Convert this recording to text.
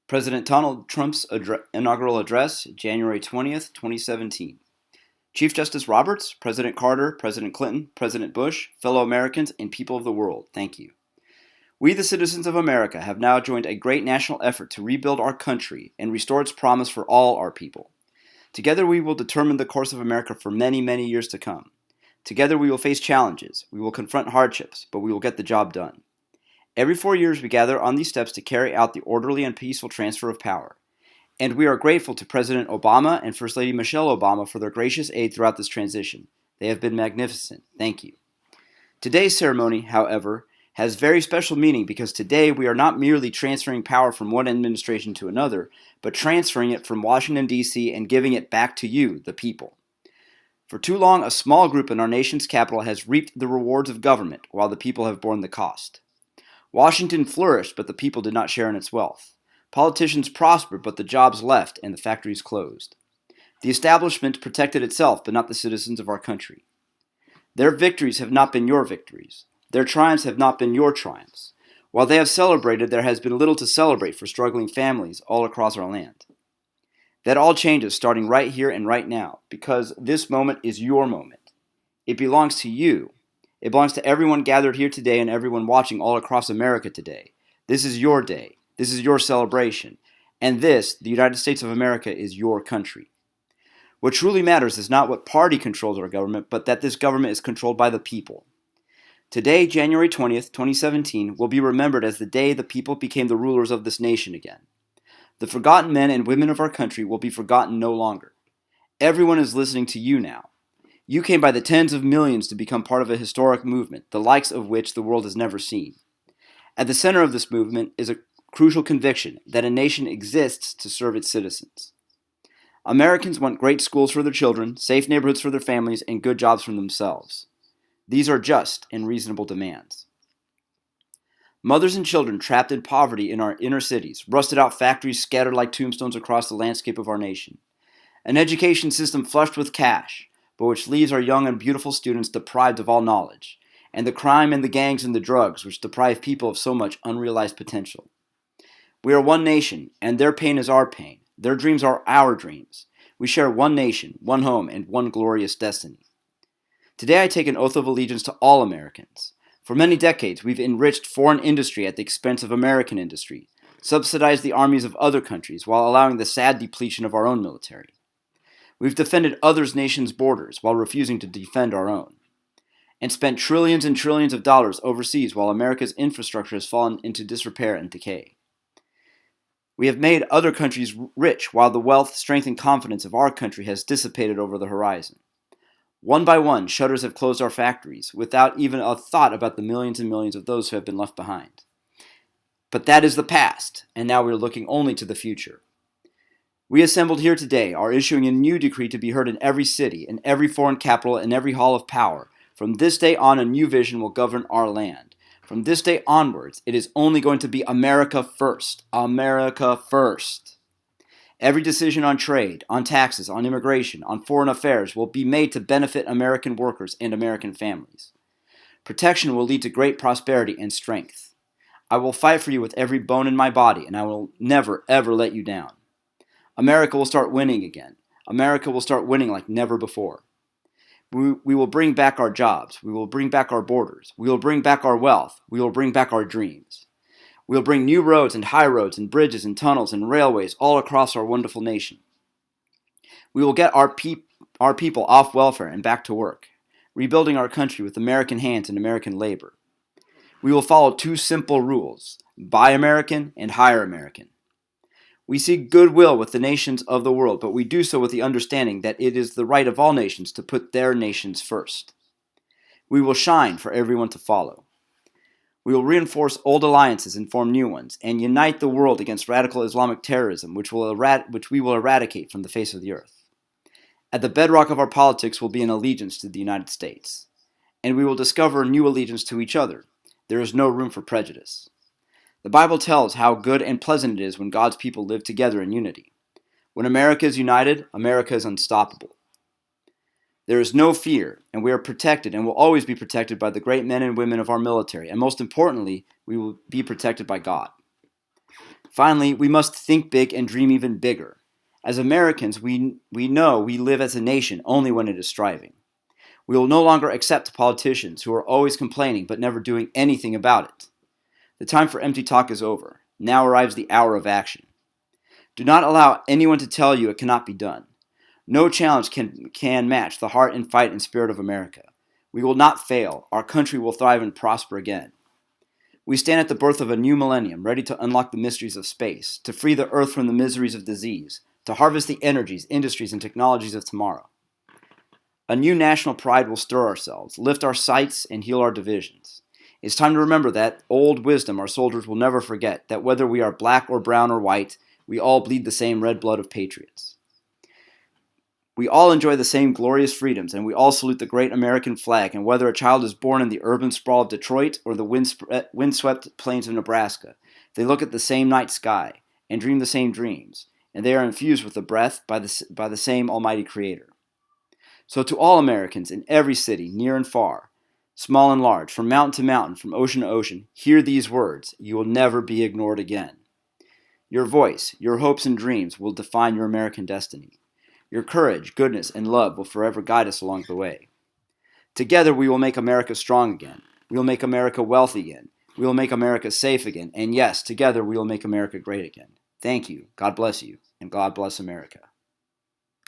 President Donald Trump's inaugural address, January 20th, 2017. Chief Justice Roberts, President Carter, President Clinton, President Bush, fellow Americans, and people of the world, thank you. We, the citizens of America, have now joined a great national effort to rebuild our country and restore its promise for all our people. Together we will determine the course of America for many, many years to come. Together we will face challenges, we will confront hardships, but we will get the job done. Every 4 years we gather on these steps to carry out the orderly and peaceful transfer of power. And we are grateful to President Obama and First Lady Michelle Obama for their gracious aid throughout this transition. They have been magnificent. Thank you. Today's ceremony, however, has very special meaning because today we are not merely transferring power from one administration to another, but transferring it from Washington, D.C. and giving it back to you, the people. For too long, a small group in our nation's capital has reaped the rewards of government while the people have borne the cost. Washington flourished, but the people did not share in its wealth. Politicians prospered, but the jobs left and the factories closed. The establishment protected itself, but not the citizens of our country. Their victories have not been your victories. Their triumphs have not been your triumphs. While they have celebrated, there has been little to celebrate for struggling families all across our land. That all changes starting right here and right now, because this moment is your moment. It belongs to you. It belongs to everyone gathered here today and everyone watching all across America today. This is your day. This is your celebration. And this, the United States of America, is your country. What truly matters is not what party controls our government, but that this government is controlled by the people. Today, January 20th, 2017, will be remembered as the day the people became the rulers of this nation again. The forgotten men and women of our country will be forgotten no longer. Everyone is listening to you now. You came by the tens of millions to become part of a historic movement, the likes of which the world has never seen. At the center of this movement is a crucial conviction that a nation exists to serve its citizens. Americans want great schools for their children, safe neighborhoods for their families, and good jobs for themselves. These are just and reasonable demands. Mothers and children trapped in poverty in our inner cities, rusted out factories scattered like tombstones across the landscape of our nation. An education system flushed with cash, but which leaves our young and beautiful students deprived of all knowledge, and the crime and the gangs and the drugs which deprive people of so much unrealized potential. We are one nation, and their pain is our pain. Their dreams are our dreams. We share one nation, one home, and one glorious destiny. Today I take an oath of allegiance to all Americans. For many decades, we've enriched foreign industry at the expense of American industry, subsidized the armies of other countries while allowing the sad depletion of our own military. We've defended others' nations' borders while refusing to defend our own, and spent trillions and trillions of dollars overseas while America's infrastructure has fallen into disrepair and decay. We have made other countries rich while the wealth, strength, and confidence of our country has dissipated over the horizon. One by one, shutters have closed our factories without even a thought about the millions and millions of those who have been left behind. But that is the past, and now we are looking only to the future. We assembled here today are issuing a new decree to be heard in every city, in every foreign capital, and every hall of power. From this day on, a new vision will govern our land. From this day onwards, it is only going to be America first. America first. Every decision on trade, on taxes, on immigration, on foreign affairs will be made to benefit American workers and American families. Protection will lead to great prosperity and strength. I will fight for you with every bone in my body, and I will never, ever let you down. America will start winning again. America will start winning like never before. We will bring back our jobs. We will bring back our borders. We will bring back our wealth. We will bring back our dreams. We will bring new roads and high roads and bridges and tunnels and railways all across our wonderful nation. We will get our people off welfare and back to work, rebuilding our country with American hands and American labor. We will follow two simple rules: buy American and hire American. We seek goodwill with the nations of the world, but we do so with the understanding that it is the right of all nations to put their nations first. We will shine for everyone to follow. We will reinforce old alliances and form new ones, and unite the world against radical Islamic terrorism, which we will eradicate from the face of the earth. At the bedrock of our politics will be an allegiance to the United States, and we will discover a new allegiance to each other. There is no room for prejudice. The Bible tells how good and pleasant it is when God's people live together in unity. When America is united, America is unstoppable. There is no fear, and we are protected and will always be protected by the great men and women of our military, and most importantly, we will be protected by God. Finally, we must think big and dream even bigger. As Americans, we know we live as a nation only when it is striving. We will no longer accept politicians who are always complaining but never doing anything about it. The time for empty talk is over. Now arrives the hour of action. Do not allow anyone to tell you it cannot be done. No challenge can match the heart and fight and spirit of America. We will not fail. Our country will thrive and prosper again. We stand at the birth of a new millennium, ready to unlock the mysteries of space, to free the earth from the miseries of disease, to harvest the energies, industries, and technologies of tomorrow. A new national pride will stir ourselves, lift our sights, and heal our divisions. It's time to remember that old wisdom our soldiers will never forget, that whether we are black or brown or white, we all bleed the same red blood of patriots. We all enjoy the same glorious freedoms, and we all salute the great American flag, and whether a child is born in the urban sprawl of Detroit or the windswept plains of Nebraska, they look at the same night sky and dream the same dreams, and they are infused with the breath by the same almighty Creator. So to all Americans in every city, near and far, small and large, from mountain to mountain, from ocean to ocean, hear these words: you will never be ignored again. Your voice, your hopes and dreams will define your American destiny. Your courage, goodness, and love will forever guide us along the way. Together we will make America strong again. We will make America wealthy again. We will make America safe again. And yes, together we will make America great again. Thank you. God bless you. And God bless America.